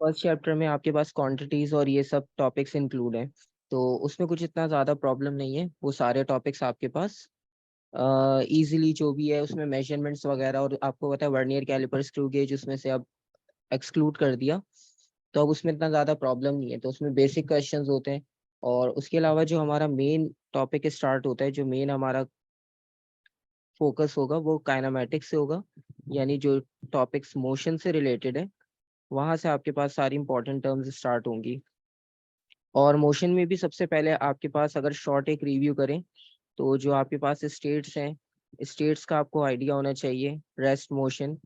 First chapter में आपके पास quantities और ये सब टॉपिक्स इंक्लूड हैं, तो उसमें कुछ इतना ज़्यादा प्रॉब्लम नहीं है। वो सारे टॉपिक्स आपके पास इजीली जो भी है उसमें मेजरमेंट्स वगैरह, और आपको पता है वर्नियर कैलिपर स्क्रू गेज उसमें से अब एक्सक्लूड कर दिया, तो अब उसमें इतना ज़्यादा प्रॉब्लम नहीं है। तो उसमें बेसिक क्वेश्चंस होते हैं, और उसके अलावा जो हमारा मेन टॉपिक स्टार्ट होता है, जो मेन हमारा फोकस होगा वो काइनामेटिक्स से होगा, यानी जो टॉपिक्स मोशन से रिलेटेड है वहां से आपके पास सारी इंपॉर्टेंट टर्म्स स्टार्ट होंगी। और मोशन में भी सबसे पहले आपके पास अगर शॉर्ट एक रिव्यू करें, तो जो आपके पास स्टेट्स हैं, स्टेट्स का आपको आइडिया होना चाहिए। रेस्ट, मोशन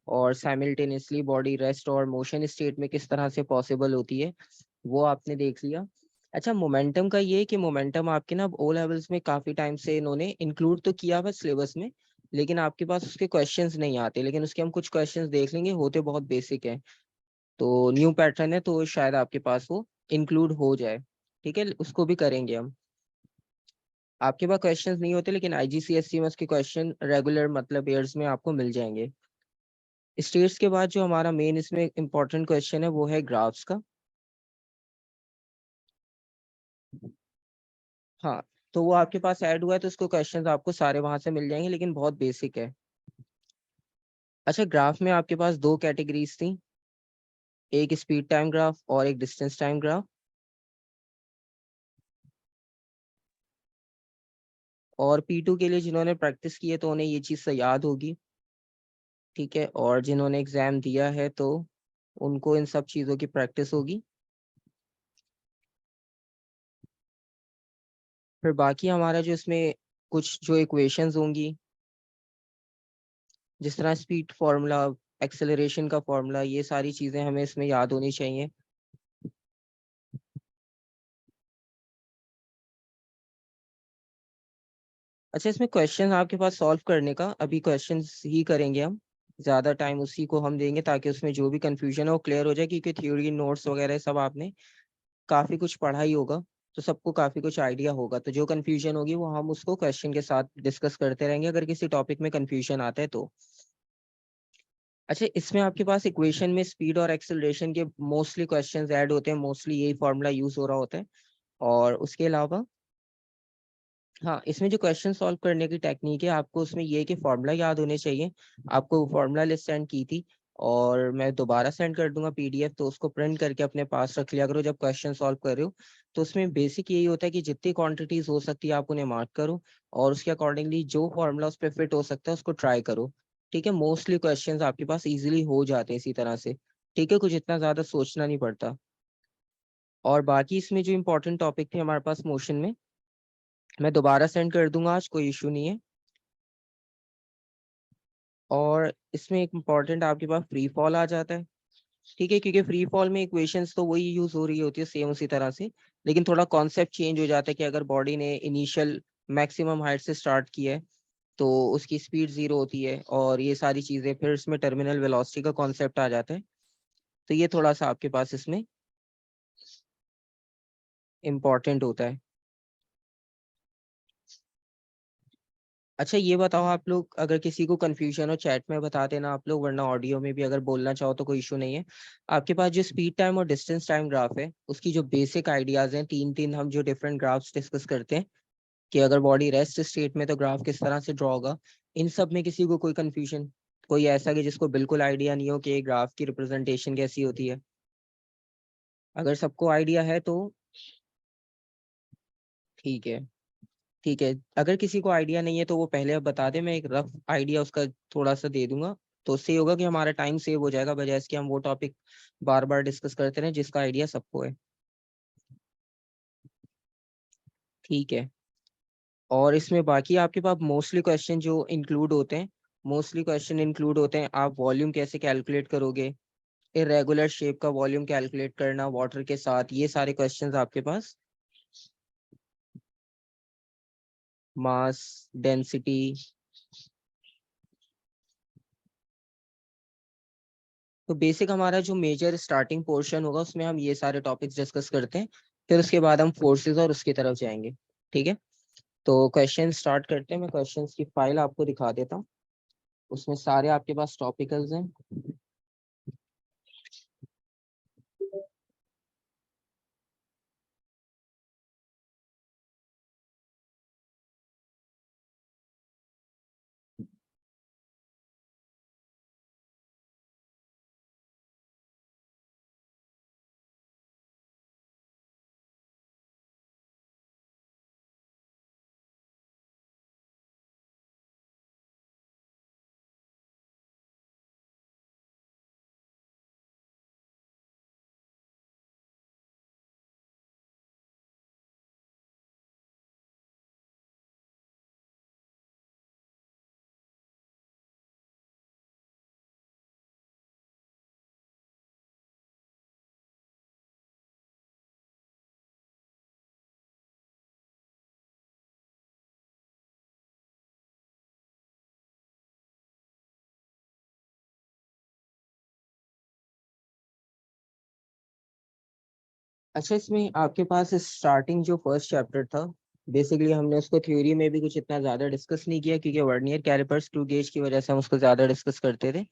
और साइमल्टेनियसली बॉडी रेस्ट और मोशन स्टेट में किस तरह से पॉसिबल होती है, वो आपने देख लिया। अच्छा, मोमेंटम का ये है कि मोमेंटम आपके ना ओ लेवल्स में काफी टाइम से इन्होंने इंक्लूड तो किया हुआ सिलेबस में, लेकिन आपके पास उसके क्वेश्चंस नहीं आते। लेकिन उसके हम कुछ क्वेश्चंस देख लेंगे, होते बहुत बेसिक है, तो न्यू पैटर्न है तो शायद आपके पास वो इंक्लूड हो जाए। ठीक है, उसको भी करेंगे हम। आपके पास क्वेश्चंस नहीं होते, लेकिन आईजीसीएसई में उसके क्वेश्चन रेगुलर मतलब ईयर्स में आपको मिल जाएंगे। स्टेट्स के बाद जो हमारा मेन इसमें इंपॉर्टेंट क्वेश्चन है वो है ग्राफ्स का। हाँ, तो वो आपके पास ऐड हुआ है, तो उसको क्वेश्चंस आपको सारे वहां से मिल जाएंगे, लेकिन बहुत बेसिक है। अच्छा, ग्राफ में आपके पास दो कैटेगरीज थी, एक स्पीड टाइम ग्राफ और एक डिस्टेंस टाइम ग्राफ। और P2 के लिए जिन्होंने प्रैक्टिस की है तो उन्हें ये चीज़ से याद होगी। ठीक है, और जिन्होंने एग्जाम दिया है तो उनको इन सब चीज़ों की प्रैक्टिस होगी। फिर बाकी हमारा जो इसमें कुछ जो इक्वेशंस होंगी, जिस तरह स्पीड फार्मूला, एक्सेलरेशन का फार्मूला, ये सारी चीज़ें हमें इसमें याद होनी चाहिए। अच्छा, इसमें क्वेश्चन आपके पास सॉल्व करने का, अभी क्वेश्चंस ही करेंगे हम, ज़्यादा टाइम उसी को हम देंगे ताकि उसमें जो भी कंफ्यूजन है वो क्लियर हो जाए, क्योंकि थ्योरी नोट्स वगैरह सब आपने काफ़ी कुछ पढ़ा ही होगा, तो सबको काफ़ी कुछ आइडिया होगा। तो जो कंफ्यूजन होगी वो हम उसको क्वेश्चन के साथ डिस्कस करते रहेंगे, अगर किसी टॉपिक में कंफ्यूजन आता है तो। अच्छा, इसमें आपके पास इक्वेशन में स्पीड और एक्सेलरेशन के मोस्टली क्वेश्चंस ऐड होते हैं, मोस्टली यही फॉर्मूला यूज हो रहा होता है। और उसके अलावा हाँ, इसमें जो क्वेश्चन सॉल्व करने की टेक्निक है, आपको उसमें ये है कि फॉर्मूला याद होने चाहिए। आपको फॉर्मूला लिस्ट सेंड की थी, और मैं दोबारा सेंड कर दूंगा पीडीएफ, तो उसको प्रिंट करके अपने पास रख लिया करो जब क्वेश्चन सॉल्व कर रहे हो। तो उसमें बेसिक यही होता है कि जितनी क्वांटिटीज हो सकती है आप उन्हें मार्क करो, और उसके अकॉर्डिंगली जो फॉर्मूला उस पर फिट हो सकता है उसको ट्राई करो। ठीक है, मोस्टली क्वेश्चंस आपके पास इजीली हो जाते हैं इसी तरह से। ठीक है, कुछ इतना ज्यादा सोचना नहीं पड़ता। और बाकी इसमें जो इंपॉर्टेंट टॉपिक थे हमारे पास मोशन में, मैं दोबारा सेंड कर दूंगा, आज कोई इशू नहीं है। और इसमें एक इम्पॉर्टेंट आपके पास फ्री फॉल आ जाता है। ठीक है, क्योंकि फ्री फॉल में इक्वेशंस तो वही यूज हो रही होती है सेम उसी तरह से, लेकिन थोड़ा कॉन्सेप्ट चेंज हो जाता है कि अगर बॉडी ने इनिशियल मैक्सिमम हाइट से स्टार्ट किया है तो उसकी स्पीड जीरो होती है, और ये सारी चीजें, फिर इसमें टर्मिनल वेलोसिटी का कॉन्सेप्ट आ जाता है। तो ये थोड़ा सा आपके पास इसमें इम्पोर्टेंट होता है। अच्छा, ये बताओ आप लोग, अगर किसी को कंफ्यूजन हो चैट में बता देना आप लोग, वरना ऑडियो में भी अगर बोलना चाहो तो कोई इशू नहीं है। आपके पास जो स्पीड टाइम और डिस्टेंस टाइम ग्राफ है, उसकी जो बेसिक आइडियाज हैं, तीन तीन हम जो डिफरेंट ग्राफ्स डिस्कस करते हैं, कि अगर बॉडी रेस्ट स्टेट में तो ग्राफ किस तरह से ड्रॉ होगा, इन सब में किसी को कोई कंफ्यूजन, कोई ऐसा कि जिसको बिल्कुल आइडिया नहीं हो कि ग्राफ की रिप्रेजेंटेशन कैसी होती है? अगर सबको आइडिया है तो ठीक है। ठीक है, अगर किसी को आइडिया नहीं है तो वो पहले अब बता दे, मैं एक रफ आइडिया उसका थोड़ा सा दे दूंगा, तो उससे ये होगा कि हमारा टाइम सेव हो जाएगा, बजाय इसके हम वो टॉपिक बार बार डिस्कस करते रहें जिसका आइडिया सबको है। ठीक है, और इसमें बाकी आपके पास मोस्टली क्वेश्चन जो इंक्लूड होते हैं, मोस्टली क्वेश्चन इंक्लूड होते हैं, आप वॉल्यूम कैसे कैलकुलेट करोगे, इरेगुलर शेप का वॉल्यूम कैलकुलेट करना वाटर के साथ, ये सारे क्वेश्चंस आपके पास, मास, डेंसिटी। तो बेसिक हमारा जो मेजर स्टार्टिंग पोर्शन होगा उसमें हम ये सारे टॉपिक्स डिस्कस करते हैं, फिर उसके बाद हम फोर्सेस और उसकी तरफ जाएंगे। ठीक है, तो क्वेश्चन स्टार्ट करते हैं। मैं क्वेश्चंस की फाइल आपको दिखा देता हूँ, उसमें सारे आपके पास टॉपिकल्स हैं। अच्छा, इसमें आपके पास स्टार्टिंग जो फर्स्ट चैप्टर था, बेसिकली हमने उसको थ्योरी में भी कुछ इतना ज़्यादा डिस्कस नहीं किया, क्योंकि वर्नियर कैलिपर्स टू गेज की वजह से हम उसको ज़्यादा डिस्कस करते थे।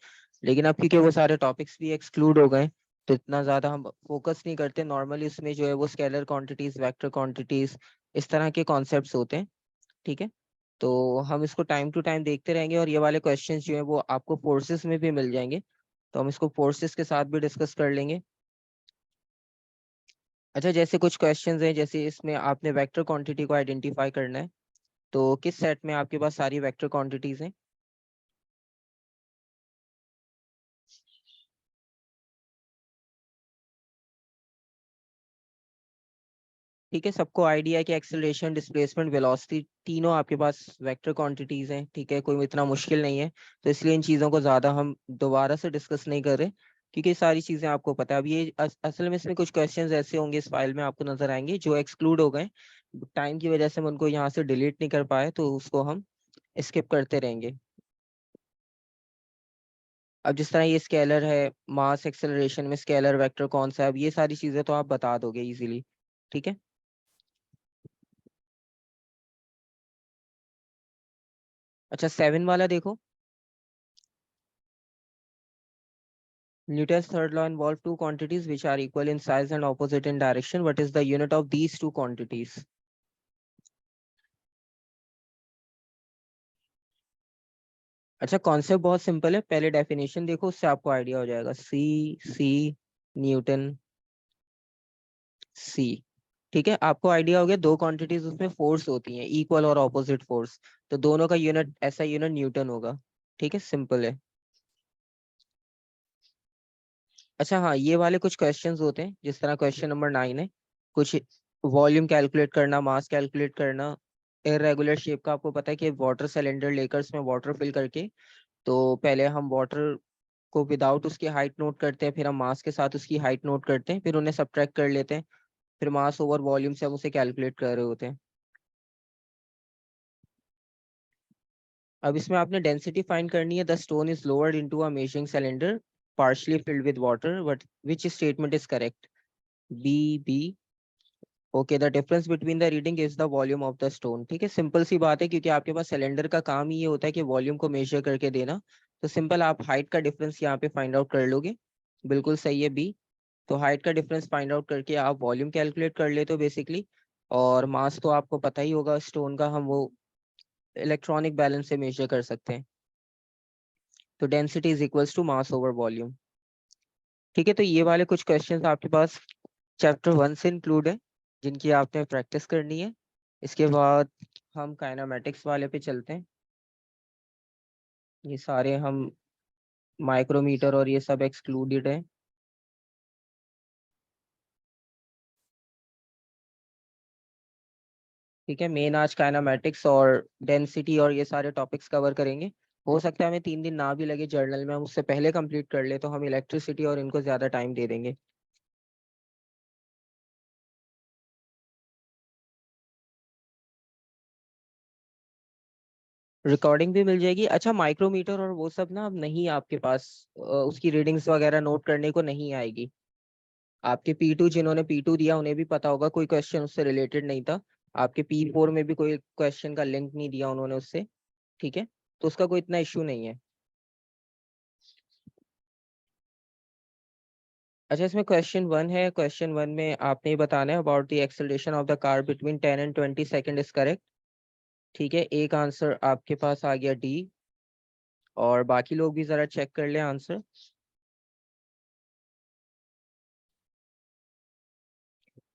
लेकिन अब क्योंकि वो सारे टॉपिक्स भी एक्सक्लूड हो गए, तो इतना ज़्यादा हम फोकस नहीं करते। नॉर्मली उसमें जो है वो स्केलर क्वांटिटीज, वेक्टर क्वांटिटीज, इस तरह के कॉन्सेप्ट्स होते हैं। ठीक है, तो हम इसको टाइम टू टाइम देखते रहेंगे, और ये वाले क्वेश्चंस जो है वो आपको फोर्सेस में भी मिल जाएंगे, तो हम इसको फोर्सेस के साथ भी डिस्कस कर लेंगे। अच्छा, जैसे कुछ क्वेश्चंस हैं, जैसे इसमें आपने वेक्टर क्वांटिटी को आइडेंटिफाई करना है, तो किस सेट में आपके पास सारी वेक्टर क्वांटिटीज हैं? ठीक है, सबको आइडिया है कि एक्सेलरेशन, डिस्प्लेसमेंट, वेलोसिटी तीनों आपके पास वेक्टर क्वांटिटीज हैं। ठीक है, कोई इतना मुश्किल नहीं है, तो इसलिए इन चीज़ों को ज़्यादा हम दोबारा से डिस्कस नहीं कर रहे, क्योंकि ये सारी चीज़ें आपको पता है। अब ये असल में इसमें कुछ क्वेश्चंस ऐसे होंगे इस फाइल में आपको नजर आएंगे जो एक्सक्लूड हो गए, टाइम की वजह से हम उनको यहाँ से डिलीट नहीं कर पाए, तो उसको हम स्किप करते रहेंगे। अब जिस तरह ये स्केलर है, मास एक्सेलरेशन में स्केलर वेक्टर कौन सा है, अब ये सारी चीजें तो आप बता दोगे इजीली। ठीक है, अच्छा 7 वाला देखो। Newton's third law involves two quantities which are equal in size and opposite in direction. What is the unit of these two quantities? अच्छा, कॉन्सेप्ट बहुत सिंपल है, पहले डेफिनेशन देखो, उससे आपको आइडिया हो जाएगा। सी न्यूटन सी। ठीक है, आपको आइडिया हो गया, दो क्वांटिटीज उसमें फोर्स होती हैं, इक्वल और ऑपोजिट फोर्स, तो दोनों का यूनिट, ऐसा यूनिट न्यूटन होगा। ठीक है, सिंपल है। अच्छा हाँ, ये वाले कुछ क्वेश्चंस होते हैं, जिस तरह क्वेश्चन नंबर 9 है, कुछ वॉल्यूम कैलकुलेट करना, मास कैलकुलेट करना, इरेगुलर शेप का आपको पता है कि वाटर सिलेंडर लेकर उसमें वाटर फिल करके, तो पहले हम वाटर को विदाउट उसकी हाइट नोट करते हैं, फिर हम मास के साथ उसकी हाइट नोट करते हैं, फिर उन्हें सब्ट्रैक्ट कर लेते हैं, फिर मास ओवर वॉल्यूम से हम उसे कैलकुलेट कर रहे होते हैं। अब इसमें आपने डेंसिटी फाइंड करनी है। The stone is lowered into a measuring cylinder partially filled with water, but which statement is correct? B okay, the difference between the reading is the volume of the stone. ठीक है, simple सी बात है, क्योंकि आपके पास cylinder का काम ही ये होता है कि वॉल्यूम को मेजर करके देना, तो सिंपल आप हाइट का डिफरेंस यहाँ पे फाइंड आउट कर लोगे। बिल्कुल सही है, बी। तो हाइट का डिफरेंस फाइंड आउट करके आप वॉल्यूम कैलकुलेट कर लेते हो बेसिकली। और मास तो आपको पता ही होगा स्टोन का, हम वो इलेक्ट्रॉनिक बैलेंस से मेजर कर सकते हैं, तो density is equals to mass over volume. ठीक है, तो ये वाले कुछ क्वेश्चंस आपके पास चैप्टर 1 से इंक्लूड है, जिनकी आपने प्रैक्टिस करनी है। इसके बाद हम काइनेमेटिक्स वाले पे चलते हैं। ये सारे हम माइक्रोमीटर और ये सब एक्सक्लूडेड है। ठीक है, मेन आज काइनेमेटिक्स और डेंसिटी और ये सारे टॉपिक्स कवर करेंगे। हो सकता है हमें 3 दिन ना भी लगे, जर्नल में हम उससे पहले कंप्लीट कर ले, तो हम इलेक्ट्रिसिटी और इनको ज़्यादा टाइम दे देंगे। रिकॉर्डिंग भी मिल जाएगी। अच्छा, माइक्रोमीटर और वो सब ना अब नहीं आपके पास, उसकी रीडिंग्स वगैरह नोट करने को नहीं आएगी। आपके P2 जिन्होंने P2 दिया उन्हें भी पता होगा, कोई क्वेश्चन उससे रिलेटेड नहीं था। आपके P4 में भी कोई क्वेश्चन का लिंक नहीं दिया उन्होंने उससे। ठीक है, तो उसका कोई इतना इशू नहीं है। अच्छा, इसमें क्वेश्चन 1 है। क्वेश्चन 1 में आपने ये बताना है about the acceleration of the car between 10 and 20 second is correct. ठीक है, एक आंसर आपके पास आ गया डी, और बाकी लोग भी जरा चेक कर ले आंसर।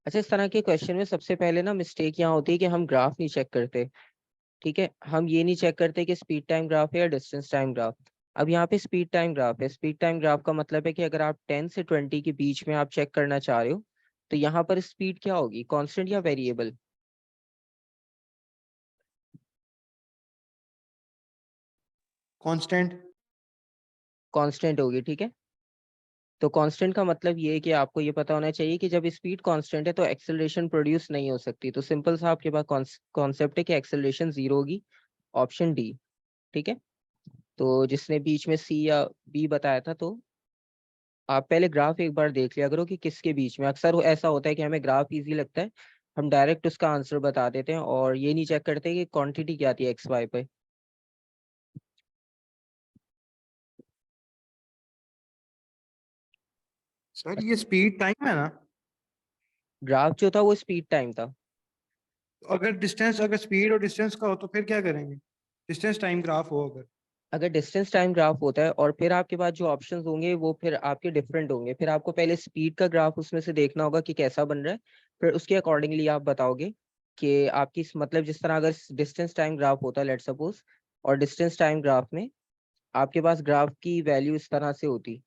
अच्छा, इस तरह के क्वेश्चन में सबसे पहले ना मिस्टेक यहाँ होती है कि हम ग्राफ नहीं चेक करते। ठीक है, हम ये नहीं चेक करते कि स्पीड टाइम ग्राफ है या डिस्टेंस टाइम ग्राफ। अब यहाँ पे स्पीड टाइम ग्राफ है। स्पीड टाइम ग्राफ का मतलब है कि अगर आप 10 से 20 के बीच में आप चेक करना चाह रहे हो, तो यहाँ पर स्पीड क्या होगी, कांस्टेंट या वेरिएबल? कांस्टेंट। कांस्टेंट होगी। ठीक है, तो कांस्टेंट का मतलब ये है कि आपको ये पता होना चाहिए कि जब स्पीड कांस्टेंट है तो एक्सेलरेशन प्रोड्यूस नहीं हो सकती। तो सिंपल सा आपके पास कॉन्सेप्ट है कि एक्सेलरेशन जीरो होगी, ऑप्शन डी। ठीक है, तो जिसने बीच में सी या बी बताया था, तो आप पहले ग्राफ एक बार देख लिया करो कि किसके बीच में। अक्सर ऐसा होता है कि हमें ग्राफ इजी लगता है, हम डायरेक्ट उसका आंसर बता देते हैं और ये नहीं चेक करते कि क्वांटिटी क्या थी एक्स वाई पे। सर ये स्पीड टाइम है ना? ग्राफ जो था वो स्पीड टाइम था। अगर स्पीड और डिस्टेंस का हो तो फिर क्या करेंगे? डिस्टेंस टाइम ग्राफ हो अगर। अगर डिस्टेंस टाइम ग्राफ होता है और फिर आपके पास जो ऑप्शंस होंगे वो फिर आपके डिफरेंट होंगे, फिर आपको पहले स्पीड का ग्राफ उसमें से देखना होगा कि कैसा बन रहा है, फिर उसके अकॉर्डिंगली आप बताओगे कि आपकी मतलब जिस तरह अगर डिस्टेंस टाइम ग्राफ होता है लेट सपोज, और डिस्टेंस टाइम ग्राफ में आपके पास ग्राफ की वैल्यू इस तरह से होती,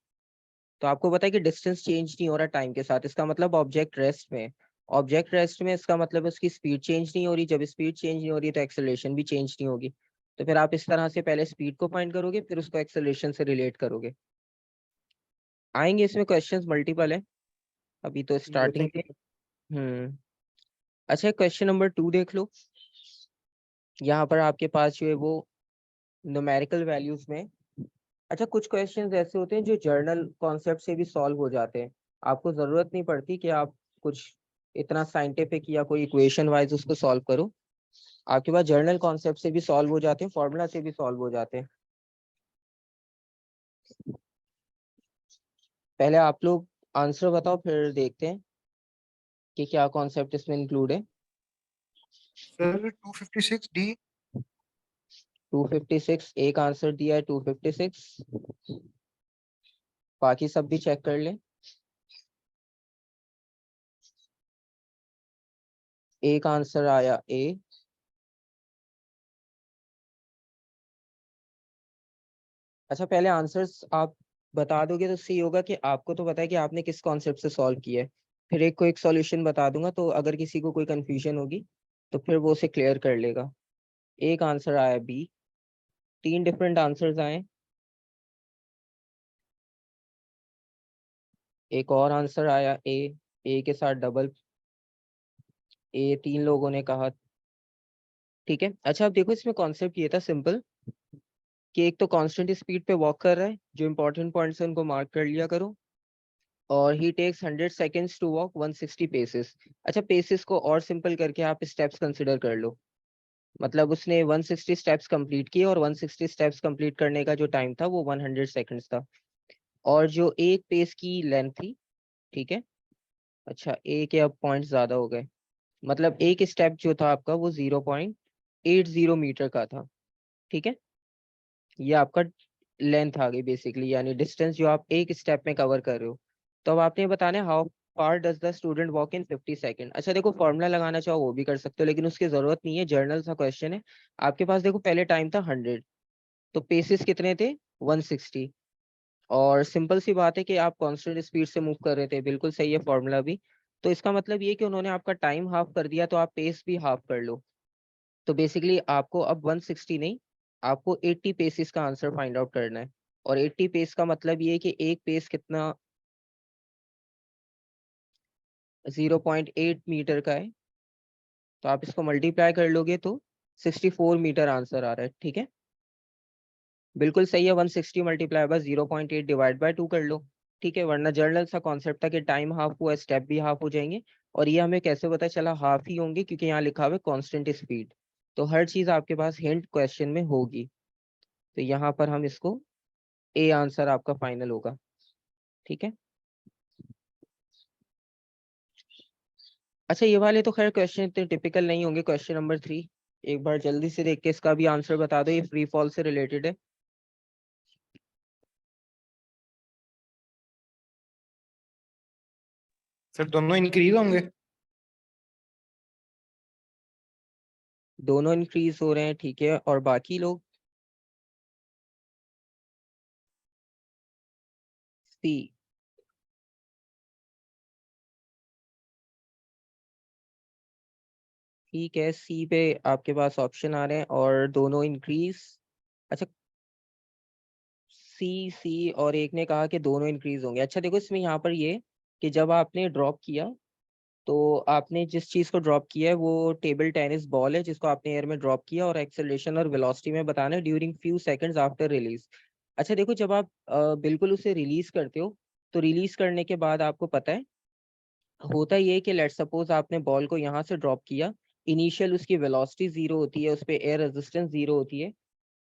तो आपको पता है कि डिस्टेंस चेंज नहीं हो रहा टाइम के साथ, इसका मतलब ऑब्जेक्ट रेस्ट में है। ऑब्जेक्ट रेस्ट में इसका मतलब है उसकी स्पीड चेंज नहीं हो रही, जब स्पीड चेंज नहीं हो रही तो एक्सेलरेशन भी चेंज नहीं होगी। तो फिर आप इस तरह से पहले स्पीड को फाइंड करोगे फिर उसको एक्सेलरेशन से रिलेट करोगे। आएंगे इसमें क्वेश्चंस मल्टीपल है, अभी तो स्टार्टिंग देखेंगे। पे। अच्छा, क्वेश्चन नंबर 2 देख लो। यहाँ पर आपके पास जो है वो न्यूमेरिकल वैल्यूज में। अच्छा, कुछ क्वेश्चंस ऐसे होते हैं जो जर्नल कॉन्सेप्ट से भी सॉल्व हो जाते हैं, आपको जरूरत नहीं पड़ती कि आप कुछ इतना साइंटिफिक या कोई इक्वेशन वाइज उसको सॉल्व करो, आपके पास जर्नल कॉन्सेप्ट से भी सॉल्व हो जाते हैं, फॉर्मूला से भी सॉल्व हो जाते हैं। पहले आप लोग आंसर बताओ फिर देखते हैं कि क्या कॉन्सेप्ट इसमें इंक्लूड है। Sir 256 D. 256 एक आंसर दिया है, 256। बाकी सब भी चेक कर लें। एक आंसर आया ए। अच्छा, पहले आंसर्स आप बता दोगे तो सही होगा कि आपको तो पता है कि आपने किस कॉन्सेप्ट से सॉल्व किया है, फिर एक को एक सॉल्यूशन बता दूंगा तो अगर किसी को कोई कंफ्यूजन होगी तो फिर वो उसे क्लियर कर लेगा। एक आंसर आया बी, तीन डिफरेंट आंसर्स आए। एक और आंसर आया ए, ए के साथ डबल ए तीन लोगों ने कहा। ठीक है, अच्छा अब देखो इसमें कॉन्सेप्ट ये था सिंपल कि एक तो कांस्टेंट स्पीड पे वॉक कर रहा है, जो इंपॉर्टेंट पॉइंट्स है उनको मार्क कर लिया करो, और ही takes 100 seconds to walk 160 paces. अच्छा, पेसेस को और सिंपल करके आप स्टेप्स कंसिडर कर लो, मतलब उसने 160 स्टेप्स कंप्लीट किए और 160 स्टेप्स कंप्लीट करने का जो टाइम था वो 100 सेकेंड्स था, और जो एक पेस की लेंथ थी। ठीक है, अच्छा ए के अब पॉइंट ज्यादा हो गए, मतलब एक स्टेप जो था आपका वो 0.80 मीटर का था। ठीक है, ये आपका लेंथ आ गई बेसिकली, यानी डिस्टेंस जो आप एक स्टेप में कवर कर रहे हो। तो अब आपने बताना है how far does the student walk in 50 second. अच्छा देखो, फॉर्मूला लगाना चाहो वो भी कर सकते हो लेकिन उसकी जरूरत नहीं है, जर्नल सा क्वेश्चन है। आपके पास देखो पहले टाइम था 100, तो पेसेस कितने थे 160, और सिंपल सी बात है कि आप कांस्टेंट स्पीड से मूव कर रहे थे, बिल्कुल सही है फॉर्मूला भी। तो इसका मतलब ये कि उन्होंने आपका टाइम हाफ कर दिया तो आप पेस भी हाफ कर लो। तो बेसिकली आपको अब 160 नहीं, आपको 80 पेसेस का आंसर फाइंड आउट करना है, और 80 पेस का मतलब ये है कि एक पेस कितना 0.8 मीटर का है, तो आप इसको मल्टीप्लाई कर लोगे तो 64 मीटर आंसर आ रहा है। ठीक है, बिल्कुल सही है, 160 मल्टीप्लाई बाय 0.8 डिवाइड बाय 2 कर लो। ठीक है, वरना जर्नल सा कॉन्सेप्ट था कि टाइम हाफ हुआ स्टेप भी हाफ हो जाएंगे, और ये हमें कैसे पता चला हाफ ही होंगे, क्योंकि यहाँ लिखा हुआ है कांस्टेंट स्पीड, तो हर चीज आपके पास हिंट क्वेश्चन में होगी। तो यहाँ पर हम इसको ए आंसर आपका फाइनल होगा। ठीक है, अच्छा ये वाले तो खैर क्वेश्चन इतने टिपिकल नहीं होंगे। क्वेश्चन नंबर 3 एक बार जल्दी से देख के इसका भी आंसर बता दो, ये फ्री फॉल से रिलेटेड है। सर दोनों इंक्रीज होंगे। दोनों इंक्रीज हो रहे हैं, ठीक है, और बाकी लोग सी। ठीक है, सी पे आपके पास ऑप्शन आ रहे हैं और दोनों इंक्रीज। अच्छा, सी और एक ने कहा कि दोनों इंक्रीज होंगे। अच्छा देखो इसमें यहाँ पर ये कि जब आपने ड्रॉप किया, तो आपने जिस चीज को ड्रॉप किया है वो टेबल टेनिस बॉल है जिसको आपने एयर में ड्रॉप किया, और एक्सेलरेशन और वेलोसिटी में बताना है during few seconds after release. अच्छा देखो, जब आप बिल्कुल उसे रिलीज करते हो तो रिलीज करने के बाद आपको पता है होता ये है कि लेट सपोज आपने बॉल को यहाँ से ड्रॉप किया, इनिशियल उसकी वेलोसिटी जीरो होती है, उस पर एयर रेजिस्टेंस जीरो होती है।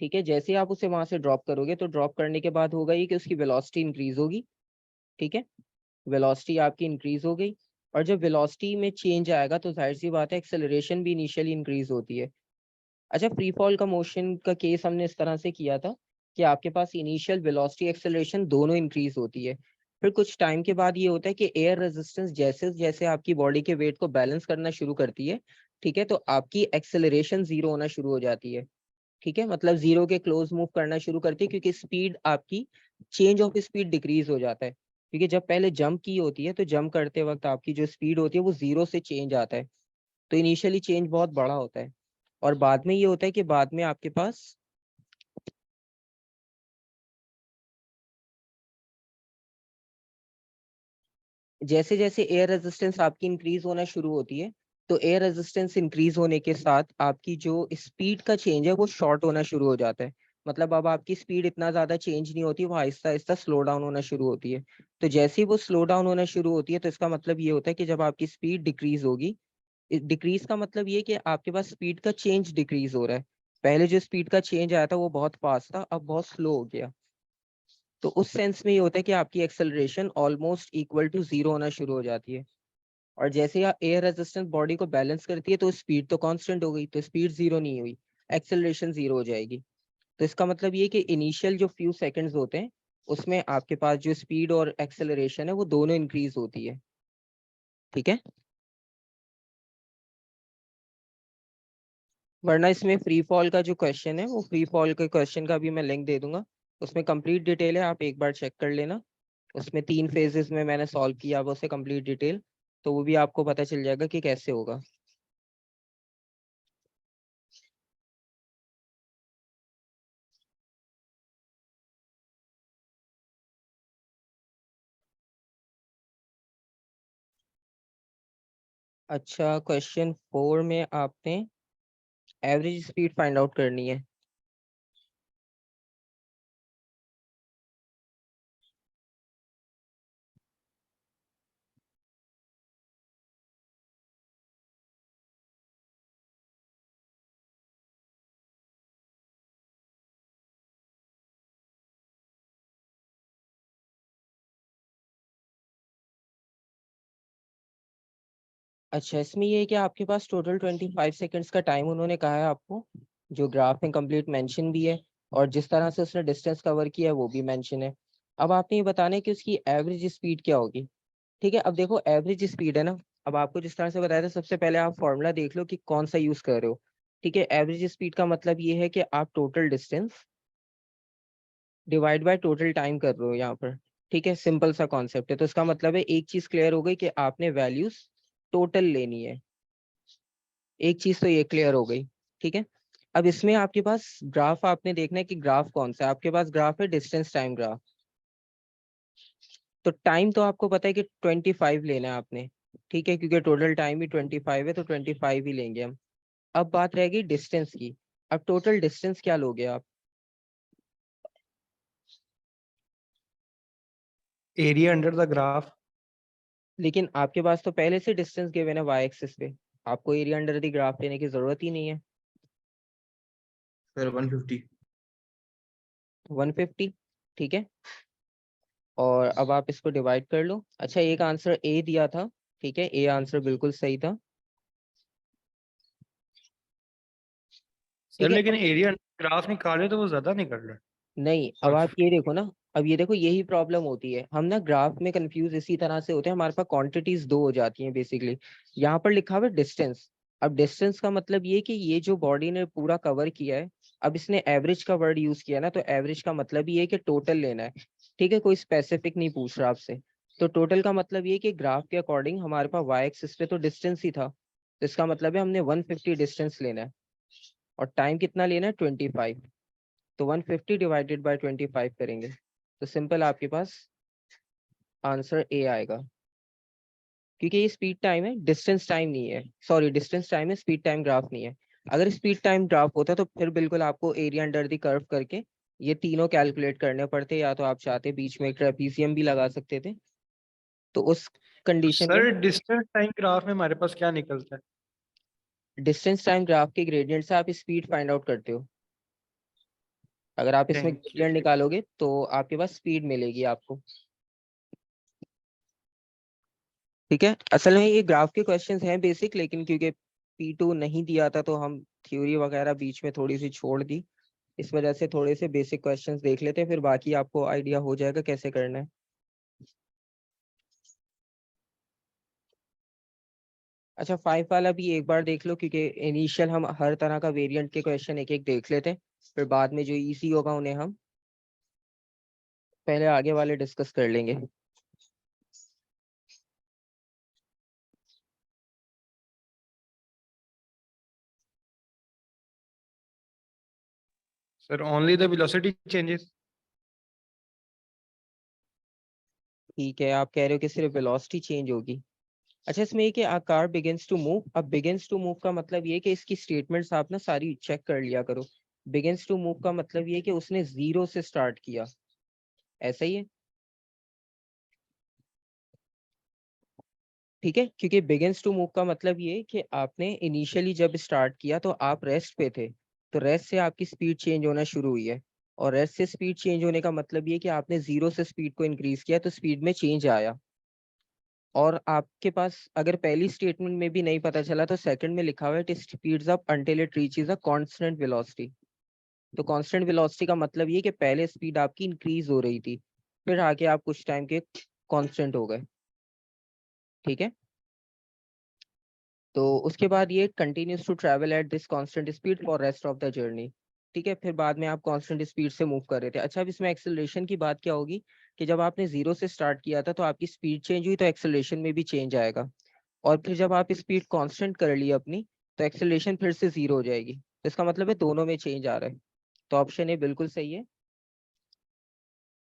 ठीक है, जैसे ही आप उसे वहां से ड्रॉप करोगे तो ड्रॉप करने के बाद होगा ये कि उसकी वेलोसिटी इंक्रीज होगी। ठीक है, वेलोसिटी आपकी इंक्रीज हो गई, और जब वेलोसिटी में चेंज आएगा तो जाहिर सी बात है एक्सेलरेशन भी इनिशियली इंक्रीज होती है। अच्छा, फ्री फॉल का मोशन का केस हमने इस तरह से किया था कि आपके पास इनिशियल वेलोसिटी एक्सेलरेशन दोनों इंक्रीज होती है, फिर कुछ टाइम के बाद ये होता है कि एयर रेजिस्टेंस जैसे जैसे आपकी बॉडी के वेट को बैलेंस करना शुरू करती है, ठीक है, तो आपकी एक्सेलरेशन जीरो होना शुरू हो जाती है। ठीक है, मतलब जीरो के क्लोज मूव करना शुरू करती है, क्योंकि स्पीड आपकी चेंज ऑफ स्पीड डिक्रीज हो जाता है। क्योंकि जब पहले जंप की होती है तो जंप करते वक्त आपकी जो स्पीड होती है वो जीरो से चेंज आता है, तो इनिशियली चेंज बहुत बड़ा होता है, और बाद में ये होता है कि बाद में आपके पास जैसे जैसे एयर रेजिस्टेंस आपकी इंक्रीज होना शुरू होती है, तो एयर रेजिस्टेंस इंक्रीज होने के साथ आपकी जो स्पीड का चेंज है वो शॉर्ट होना शुरू हो जाता है। मतलब अब आपकी स्पीड इतना ज्यादा चेंज नहीं होती, वो आहिस्ता आहिस्ता स्लो डाउन होना शुरू होती है। तो जैसे ही वो स्लो डाउन होना शुरू होती है तो इसका मतलब ये होता है कि जब आपकी स्पीड डिक्रीज होगी, डिक्रीज का मतलब ये कि आपके पास स्पीड का चेंज डिक्रीज हो रहा है। पहले जो स्पीड का चेंज आया था वो बहुत फास्ट था, अब बहुत स्लो हो गया। तो उस सेंस में ये होता है कि आपकी acceleration almost equal to zero होना शुरू हो जाती है। और जैसे ही एयर रेजिस्टेंस बॉडी को बैलेंस करती है तो स्पीड तो कांस्टेंट हो गई, तो स्पीड जीरो नहीं हुई, एक्सेलरेशन जीरो हो जाएगी। तो इसका मतलब ये कि इनिशियल जो फ्यू सेकंड्स होते हैं उसमें आपके पास जो स्पीड और एक्सेलरेशन है वो दोनों इंक्रीज होती है। ठीक है, वरना इसमें फ्री फॉल का जो क्वेश्चन है वो फ्री फॉल के क्वेश्चन का भी मैं लिंक दे दूंगा, उसमें कंप्लीट डिटेल है, आप एक बार चेक कर लेना। उसमें 3 फेजेस में मैंने सॉल्व किया वो से कंप्लीट डिटेल, तो वो भी आपको पता चल जाएगा कि कैसे होगा। अच्छा, क्वेश्चन 4 में आपने एवरेज स्पीड फाइंड आउट करनी है। अच्छा, इसमें ये है कि आपके पास टोटल 25 सेकेंड्स का टाइम उन्होंने कहा है आपको, जो ग्राफ में कंप्लीट मेंशन भी है, और जिस तरह से उसने डिस्टेंस कवर किया है वो भी मेंशन है। अब आपने ये बताना है कि उसकी एवरेज स्पीड क्या होगी। ठीक है, अब देखो एवरेज स्पीड है ना, अब आपको जिस तरह से बताया था सबसे पहले आप फॉर्मूला देख लो कि कौन सा यूज कर रहे हो। ठीक है, एवरेज स्पीड का मतलब ये है कि आप total distance divide by total time कर रहे हो यहाँ पर। ठीक है, सिंपल सा कॉन्सेप्ट है, तो इसका मतलब है एक चीज क्लियर हो गई कि आपने वैल्यूज टोटल लेनी है। एक चीज तो ये क्लियर हो गई। ठीक है, अब इसमें आपके पास ग्राफ आपने देखना है कि ग्राफ कौन सा है, आपके पास ग्राफ है डिस्टेंस टाइम ग्राफ। तो टाइम तो आपको पता है कि 25 लेना है आपने। ठीक है, क्योंकि टोटल टाइम भी 25 है तो 25 ही लेंगे हम। अब बात रहेगी डिस्टेंस की। अब टोटल डिस्टेंस क्या लोगे आप? Area under the graph. लेकिन आपके पास तो पहले से डिस्टेंस गिवन है वाई एक्सिस पे, आपको एरिया अंडर द ग्राफ लेने की जरूरत ही नहीं है। सर 150। 150, ठीक है, और अब आप इसको डिवाइड कर लो। अच्छा, एक आंसर ए दिया था, ठीक है, ए आंसर बिल्कुल सही था। सर ठीक है, लेकिन एरिया ग्राफ निकाले तो वो ज्यादा निकल रहा है। नहीं, अब आप ये देखो ना, अब ये देखो यही प्रॉब्लम होती है, हम ना ग्राफ में कंफ्यूज इसी तरह से होते हैं, हमारे पास क्वांटिटीज दो हो जाती हैं बेसिकली। यहाँ पर लिखा हुआ है डिस्टेंस, अब डिस्टेंस का मतलब ये कि ये जो बॉडी ने पूरा कवर किया है, अब इसने एवरेज का वर्ड यूज किया ना, तो एवरेज का मतलब ये है कि टोटल लेना है। ठीक है, कोई स्पेसिफिक नहीं पूछ रहा आपसे। तो टोटल का मतलब ये कि ग्राफ के अकॉर्डिंग हमारे पास वाई एक्सिस पे तो डिस्टेंस ही था, तो इसका मतलब है हमने 150 डिस्टेंस लेना है, और टाइम कितना लेना है 25। तो 150 डिवाइडेड बाय 25 करेंगे तो सिंपल आपके पास आंसर ए आएगा, क्योंकि ये स्पीड टाइम है, डिस्टेंस टाइम नहीं है, सॉरी डिस्टेंस टाइम है, स्पीड टाइम ग्राफ नहीं है। अगर स्पीड टाइम ग्राफ होता तो फिर बिल्कुल आपको एरिया अंडर द कर्व करके ये तीनों कैलकुलेट करने पड़ते, या तो आप चाहते बीच में एक ट्रेपीजियम भी लगा सकते थे। तो उस कंडीशन में सर डिस्टेंस टाइम ग्राफ में हमारे पास क्या निकलता है? डिस्टेंस टाइम ग्राफ के ग्रेडियंट से आप स्पीड फाइंड आउट करते हो। अगर आप इसमें थैंक यू। ग्रेडियंट निकालोगे तो आपके पास स्पीड मिलेगी आपको। ठीक है, असल में ये ग्राफ के क्वेश्चंस हैं बेसिक, लेकिन क्योंकि P2 नहीं दिया था तो हम थ्योरी वगैरह बीच में थोड़ी सी छोड़ दी, इस वजह से थोड़े से बेसिक क्वेश्चंस देख लेते हैं, फिर बाकी आपको आइडिया हो जाएगा कैसे करना है। अच्छा, 5 वाला भी एक बार देख लो, क्योंकि इनिशियल हम हर तरह का वेरिएंट के क्वेश्चन एक एक देख लेते हैं, फिर बाद में जो इजी होगा उन्हें हम पहले आगे वाले डिस्कस कर लेंगे। Sir only the velocity changes. ठीक है, आप कह रहे हो कि सिर्फ वेलोसिटी चेंज होगी। अच्छा, इसमें ये कि a car begins to move, अब begins to move का मतलब ये कि इसकी स्टेटमेंट्स आप ना सारी चेक कर लिया करो। begins to move का मतलब ये कि उसने जीरो से स्टार्ट किया, ऐसा ही है। ठीक है, क्योंकि begins to move का मतलब ये कि आपने इनिशियली जब स्टार्ट किया तो आप रेस्ट पे थे, तो रेस्ट से आपकी स्पीड चेंज होना शुरू हुई है, और रेस्ट से स्पीड चेंज होने का मतलब ये कि आपने जीरो से स्पीड को इंक्रीज किया तो स्पीड में चेंज आया। और आपके पास अगर पहली स्टेटमेंट में भी नहीं पता चला तो सेकंड में लिखा हुआ है it speeds up until it reaches a constant velocity. तो कांस्टेंट वेलोसिटी का मतलब ये कि पहले स्पीड आपकी इंक्रीज हो रही थी, फिर आके आप कुछ टाइम के कांस्टेंट हो गए। ठीक है, तो उसके बाद ये continues to travel at this constant speed for rest of the journey. ठीक है, फिर बाद में आप कांस्टेंट स्पीड से मूव कर रहे थे। अच्छा, अब इसमें एक्सेलरेशन की बात क्या होगी कि जब आपने जीरो से स्टार्ट किया था तो आपकी स्पीड चेंज हुई, तो एक्सेलरेशन में भी चेंज आएगा। और फिर जब आप स्पीड कांस्टेंट कर ली अपनी, तो एक्सेलरेशन फिर से जीरो हो जाएगी, तो इसका मतलब है दोनों में चेंज आ रहा है। तो ऑप्शन ए बिल्कुल सही है,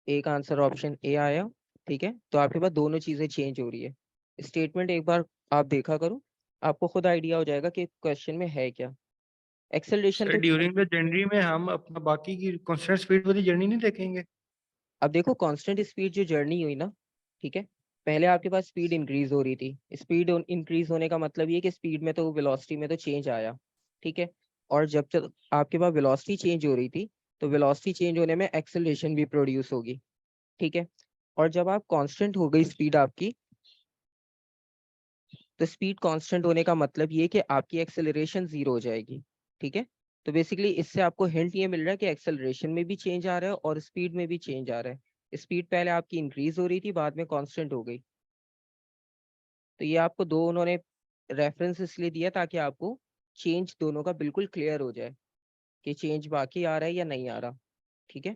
एक आंसर ऑप्शन ए आया। ठीक है, तो आपके पास दोनों चीजें चेंज हो रही है। स्टेटमेंट एक बार आप देखा करो, आपको खुद आइडिया हो जाएगा कि क्वेश्चन में है क्या। एक्सेलरेशन सर तो ड्यूरिंग द जर्नी में हम अपना बाकी की कांस्टेंट स्पीड वाली जर्नी नहीं देखेंगे? अब देखो, कांस्टेंट स्पीड जो जर्नी हुई ना, ठीक है, पहले आपके पास स्पीड इंक्रीज हो रही थी, स्पीड इंक्रीज होने का मतलब ये कि स्पीड में तो वेलोसिटी में तो चेंज आया। ठीक है, और जब तक आपके पास वेलोसिटी चेंज हो रही थी, तो वेलोसिटी चेंज होने में एक्सेलरेशन भी प्रोड्यूस होगी। ठीक है, और जब आप कांस्टेंट हो गई स्पीड आपकी, तो स्पीड कांस्टेंट होने का मतलब ये कि आपकी एक्सेलरेशन जीरो हो जाएगी। ठीक है, तो बेसिकली इससे आपको हिंट ये मिल रहा है कि एक्सेलरेशन में भी चेंज आ रहा है और स्पीड में भी चेंज आ रहा है। स्पीड पहले आपकी इंक्रीज हो रही थी, बाद में कांस्टेंट हो गई। तो ये आपको दो उन्होंने रेफरेंस इसलिए दिया ताकि आपको चेंज दोनों का बिल्कुल क्लियर हो जाए कि चेंज बाकी आ रहा है या नहीं आ रहा। ठीक है,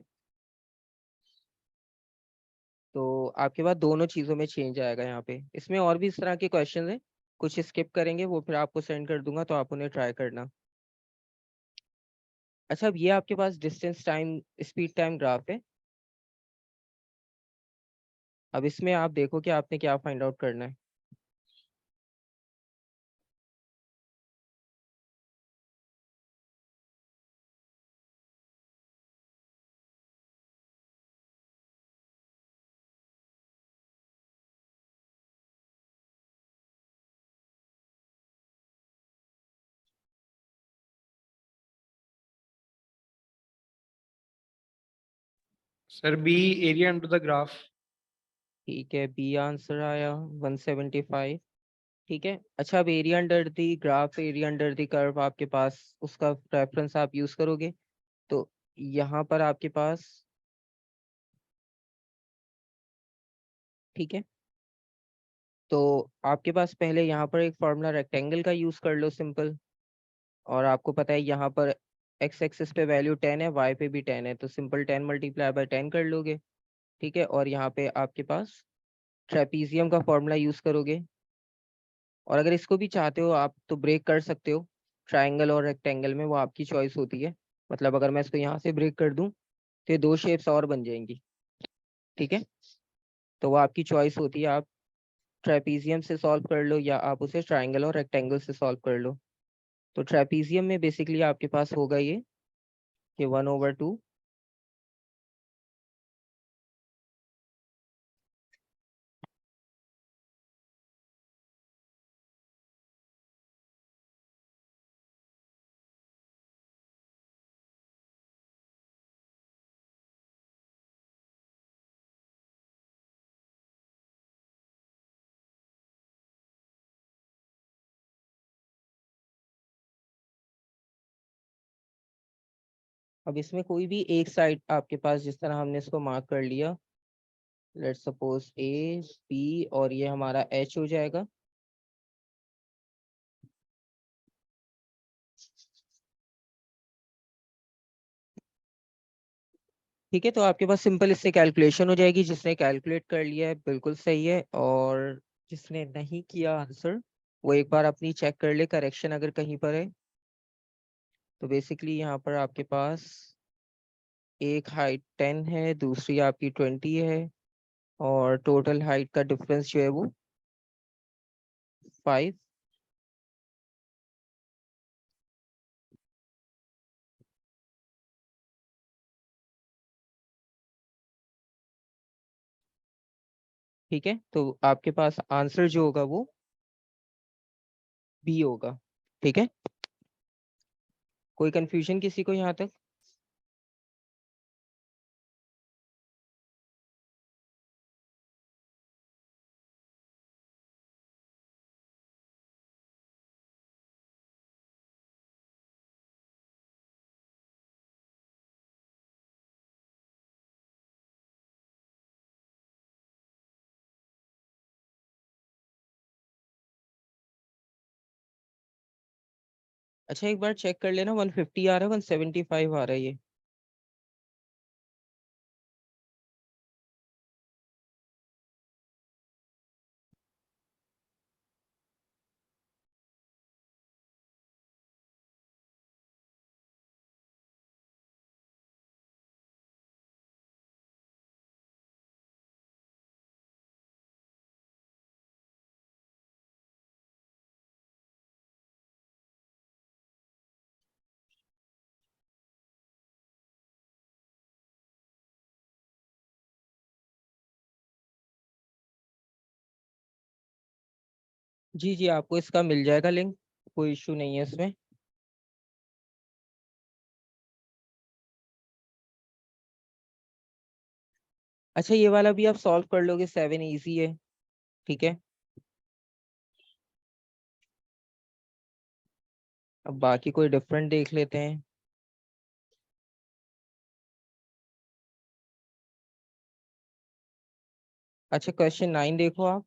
तो आपके पास दोनों चीजों में चेंज आएगा यहाँ पे। इसमें और भी इस तरह के क्वेश्चन है, कुछ स्किप करेंगे, वो फिर आपको सेंड कर दूंगा, तो आप उन्हें ट्राई करना। अच्छा, अब ये आपके पास distance time speed time graph है। अब इसमें आप देखो कि आपने क्या फाइंड आउट करना है। Sir B, area under the graph. ठीक है, बी आंसर आया 175। ठीक है, अच्छा, अब area under the graph, area under the curve आपके पास, उसका रेफरेंस आप यूज करोगे। तो यहाँ पर आपके पास, ठीक है, तो आपके पास पहले यहाँ पर एक फॉर्मूला रेक्टेंगल का यूज कर लो सिंपल। और आपको पता है यहाँ पर एक्स एक्सिस पे वैल्यू 10 है, वाई पे भी 10 है, तो सिंपल 10 मल्टीप्लाई बाय 10 कर लोगे। ठीक है, और यहाँ पे आपके पास ट्रेपीजियम का फॉर्मूला यूज करोगे। और अगर इसको भी चाहते हो आप तो ब्रेक कर सकते हो, ट्राइंगल और रेक्टेंगल में, वो आपकी चॉइस होती है। मतलब अगर मैं इसको यहाँ से ब्रेक कर दूं तो ये दो शेप्स और बन जाएंगी। ठीक है, तो वो आपकी चॉइस होती है, आप ट्रेपीजियम से सॉल्व कर लो या आप उसे ट्राइंगल और रेक्टेंगल से सॉल्व कर लो। तो ट्रेपीजियम में बेसिकली आपके पास होगा ये कि 1/2 अब इसमें कोई भी एक साइड आपके पास, जिस तरह हमने इसको मार्क कर लिया, लेट्स सपोज ए बी, और ये हमारा एच हो जाएगा। ठीक है, तो आपके पास सिंपल इससे कैलकुलेशन हो जाएगी। जिसने कैलकुलेट कर लिया है बिल्कुल सही है, और जिसने नहीं किया आंसर, वो एक बार अपनी चेक कर ले करेक्शन अगर कहीं पर है। तो बेसिकली यहाँ पर आपके पास एक हाइट 10 है, दूसरी आपकी 20 है, और टोटल हाइट का डिफरेंस जो है वो 5। ठीक है, तो आपके पास आंसर जो होगा वो बी होगा। ठीक है, कोई कंफ्यूजन किसी को यहाँ तक? अच्छा, एक बार चेक कर लेना, 150 आ रहा है, 175 आ रहा है ये? जी जी, आपको इसका मिल जाएगा लिंक, कोई इशू नहीं है इसमें। अच्छा, ये वाला भी आप सॉल्व कर लोगे, 7 इजी है। ठीक है, अब बाकी कोई डिफरेंट देख लेते हैं। अच्छा, क्वेश्चन 9 देखो आप।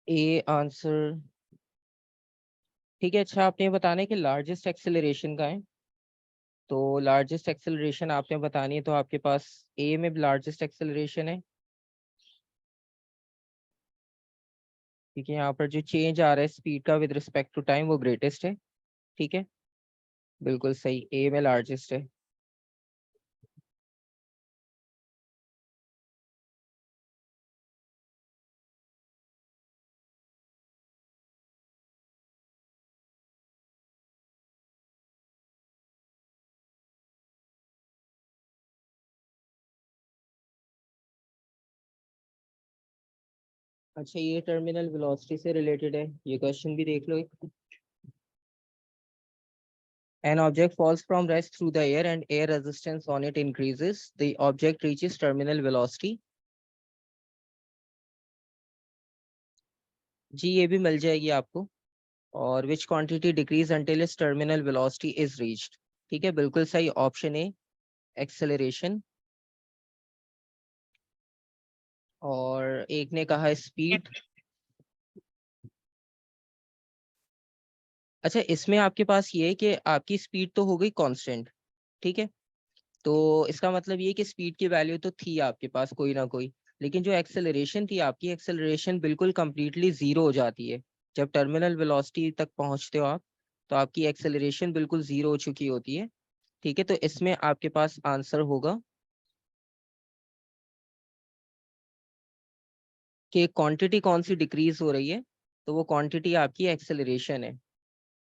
A answer. ठीक है, अच्छा आपने ये बताना है कि लार्जेस्ट एक्सेलरेशन का है। तो लार्जेस्ट एक्सेलरेशन आपने बतानी है, तो आपके पास ए में लार्जेस्ट एक्सेलरेशन है, क्योंकि यहाँ पर जो चेंज आ रहा है स्पीड का विद रिस्पेक्ट टू टाइम वो ग्रेटेस्ट है। ठीक है, बिल्कुल सही, ए में लार्जेस्ट है। अच्छा, ये टर्मिनल वेलोसिटी से रिलेटेड है, ये क्वेश्चन भी देख लो एक। An object falls from rest through the air and air resistance on it increases. The object reaches terminal velocity. जी, ये भी मिल जाएगी आपको। और which quantity decrease until its terminal velocity is reached. ठीक है, बिल्कुल सही, ऑप्शन ए, एक्सेलरेशन। और एक ने कहा स्पीड। अच्छा, इसमें आपके पास ये है कि आपकी स्पीड तो हो गई कांस्टेंट। ठीक है, तो इसका मतलब ये कि स्पीड की वैल्यू तो थी आपके पास कोई ना कोई, लेकिन जो एक्सेलरेशन थी आपकी, एक्सेलरेशन बिल्कुल कंप्लीटली जीरो हो जाती है जब टर्मिनल वेलोसिटी तक पहुंचते हो आप। तो आपकी एक्सेलरेशन बिल्कुल जीरो हो चुकी होती है। ठीक है, तो इसमें आपके पास आंसर होगा कि क्वांटिटी कौन सी डिक्रीज हो रही है, तो वो क्वांटिटी आपकी एक्सेलरेशन है।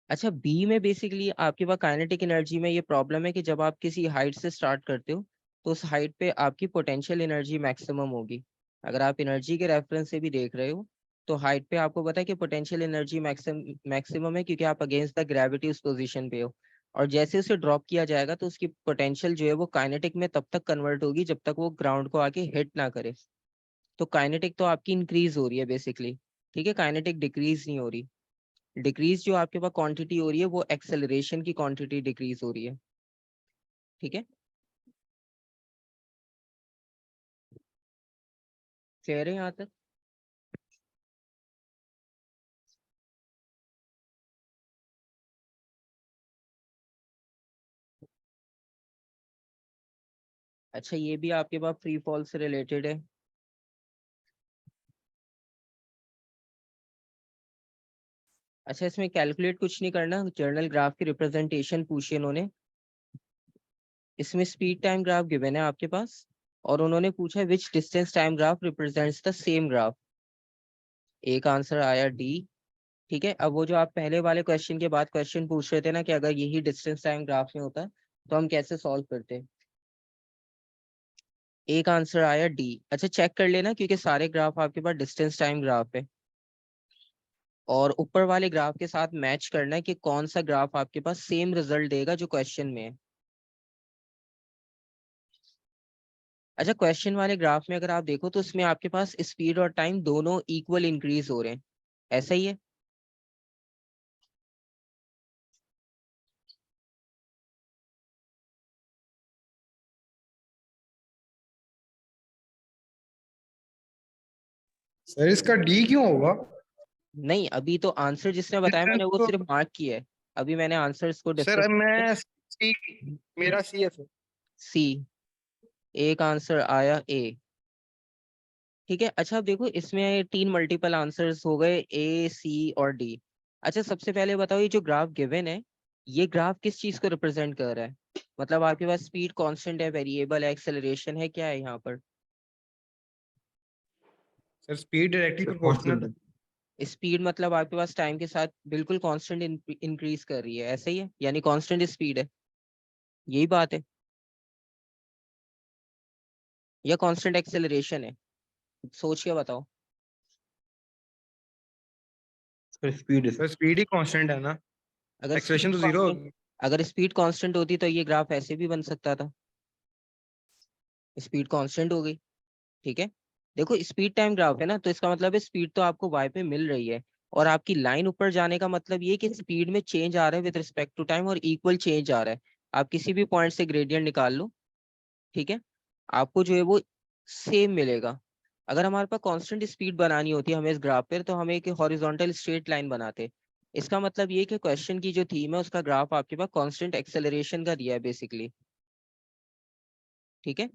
अच्छा, बी में बेसिकली आपके पास काइनेटिक एनर्जी में ये प्रॉब्लम है कि जब आप किसी हाइट से स्टार्ट करते हो, तो उस हाइट पे आपकी पोटेंशियल एनर्जी मैक्सिमम होगी। अगर आप एनर्जी के रेफरेंस से भी देख रहे हो, तो हाइट पे आपको पता है कि पोटेंशियल एनर्जी मैक्सिमम मैक्सिमम है, क्योंकि आप अगेंस्ट द ग्रेविटी उस पोजीशन पे हो। और जैसे उसे ड्रॉप किया जाएगा तो उसकी पोटेंशियल जो है वो काइनेटिक में तब तक कन्वर्ट होगी जब तक वो ग्राउंड को आके हिट ना करे। तो काइनेटिक तो आपकी इंक्रीज हो रही है बेसिकली, ठीक है, काइनेटिक डिक्रीज नहीं हो रही। डिक्रीज जो आपके पास क्वांटिटी हो रही है वो एक्सेलरेशन की क्वांटिटी डिक्रीज हो रही है, ठीक है। क्लियर है यहाँ तक? अच्छा, ये भी आपके पास फ्री फॉल से रिलेटेड है। अच्छा, इसमें कैलकुलेट कुछ नहीं करना, जर्नल ग्राफ की रिप्रेजेंटेशन पूछी इन्होंने। इसमें स्पीड टाइम ग्राफ गिवन है आपके पास, और उन्होंने पूछा which distance time graph represents the same graph. एक आंसर आया डी, ठीक है। अब वो जो आप पहले वाले क्वेश्चन के बाद क्वेश्चन पूछ रहे थे ना कि अगर यही डिस्टेंस टाइम ग्राफ में होता तो हम कैसे सॉल्व करते। एक आंसर आया डी। अच्छा, चेक कर लेना क्योंकि सारे ग्राफ आपके पास डिस्टेंस टाइम ग्राफ है, और ऊपर वाले ग्राफ के साथ मैच करना है कि कौन सा ग्राफ आपके पास सेम रिजल्ट देगा जो क्वेश्चन में है। अच्छा, क्वेश्चन वाले ग्राफ में अगर आप देखो तो उसमें आपके पास स्पीड और टाइम दोनों इक्वल इंक्रीज हो रहे हैं, ऐसा ही है। सर इसका डी क्यों होगा? नहीं, अभी तो आंसर जिसने बताया डिस्टेंस मैंने वो तो सिर्फ मार्क किया है। अभी मैंने आंसर्स को सर डिस्कस किया। मैं सी, मेरा सी है सर। सी। एक आंसर आया ए, ठीक है। अच्छा, अब देखो इसमें 3 मल्टीपल आंसर्स हो गए, ए सी और डी। अच्छा, सबसे पहले बताओ ये जो ग्राफ गिवन है ये ग्राफ किस चीज को रिप्रेजेंट कर रहा है? मतलब आपके पास स्पीड कांस्टेंट है, वेरिएबल है, एक्सेलरेशन है, क्या है यहाँ पर? सर स्पीड डायरेक्टली प्रोपोर्शनल है। स्पीड मतलब आपके पास टाइम के साथ बिल्कुल कांस्टेंट इंक्रीज कर रही है, ऐसा ही है, यानी कांस्टेंट स्पीड है, यही बात है, या कांस्टेंट एक्सेलरेशन है? सोच के बताओ। सर स्पीड है सर, स्पीड ही कांस्टेंट है ना। अगर एक्सेलेरेशन स्पीड तो जीरो कांस्टेंट होगी। अगर स्पीड कांस्टेंट होती तो ये ग्राफ ऐसे भी बन सकता था। स्पीड कांस्टेंट हो गई, ठीक है। देखो स्पीड टाइम ग्राफ है ना, तो इसका मतलब है स्पीड तो आपको वाई पे मिल रही है, और आपकी लाइन ऊपर जाने का मतलब ये कि स्पीड में चेंज आ रहा है विद रिस्पेक्ट टू टाइम, और इक्वल चेंज आ रहा है। आप किसी भी पॉइंट से ग्रेडियंट निकाल लो, ठीक है, आपको जो है वो सेम मिलेगा। अगर हमारे पास कांस्टेंट स्पीड बनानी होती है हमें इस ग्राफ पर, तो हमें एक हॉरिजॉन्टल स्ट्रेट लाइन बनाते। इसका मतलब ये कि क्वेश्चन की जो थीम है उसका ग्राफ आपके पास कांस्टेंट एक्सेलरेशन का दिया है बेसिकली, ठीक है।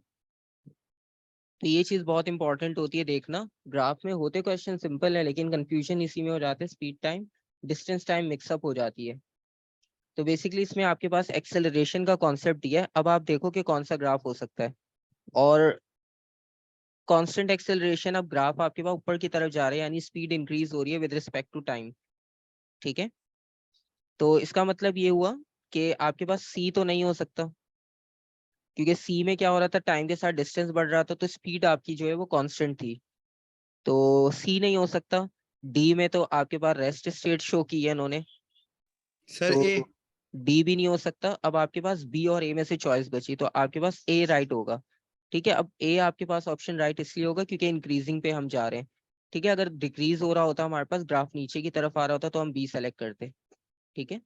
तो ये चीज बहुत इंपॉर्टेंट होती है देखना। ग्राफ में होते क्वेश्चन सिंपल है लेकिन कंफ्यूजन इसी में हो जाते हैं, speed time distance time mix up हो जाती है। तो बेसिकली इसमें आपके पास एक्सेलरेशन का कॉन्सेप्ट दिया है। अब आप देखो कि कौन सा ग्राफ हो सकता है। और कांस्टेंट एक्सेलरेशन, अब ग्राफ आपके पास ऊपर की तरफ जा रहे हैं यानी स्पीड इंक्रीज हो रही है विद रिस्पेक्ट टू टाइम, ठीक है। तो इसका मतलब ये हुआ कि आपके पास सी तो नहीं हो सकता, क्योंकि सी में क्या हो रहा था, टाइम के साथ डिस्टेंस बढ़ रहा था तो स्पीड आपकी जो है वो कांस्टेंट थी, तो सी नहीं हो सकता। डी में तो आपके पास रेस्ट स्टेट शो की है इन्होंने, सर तो ए। डी भी नहीं हो सकता। अब आपके पास बी और ए में से चॉइस बची, तो आपके पास ए राइट होगा, ठीक है। अब ए आपके पास ऑप्शन राइट इसलिए होगा क्योंकि इंक्रीजिंग पे हम जा रहे हैं, ठीक है। अगर डिक्रीज हो रहा होता हमारे पास, ग्राफ नीचे की तरफ आ रहा होता तो हम बी सेलेक्ट करते, ठीक है।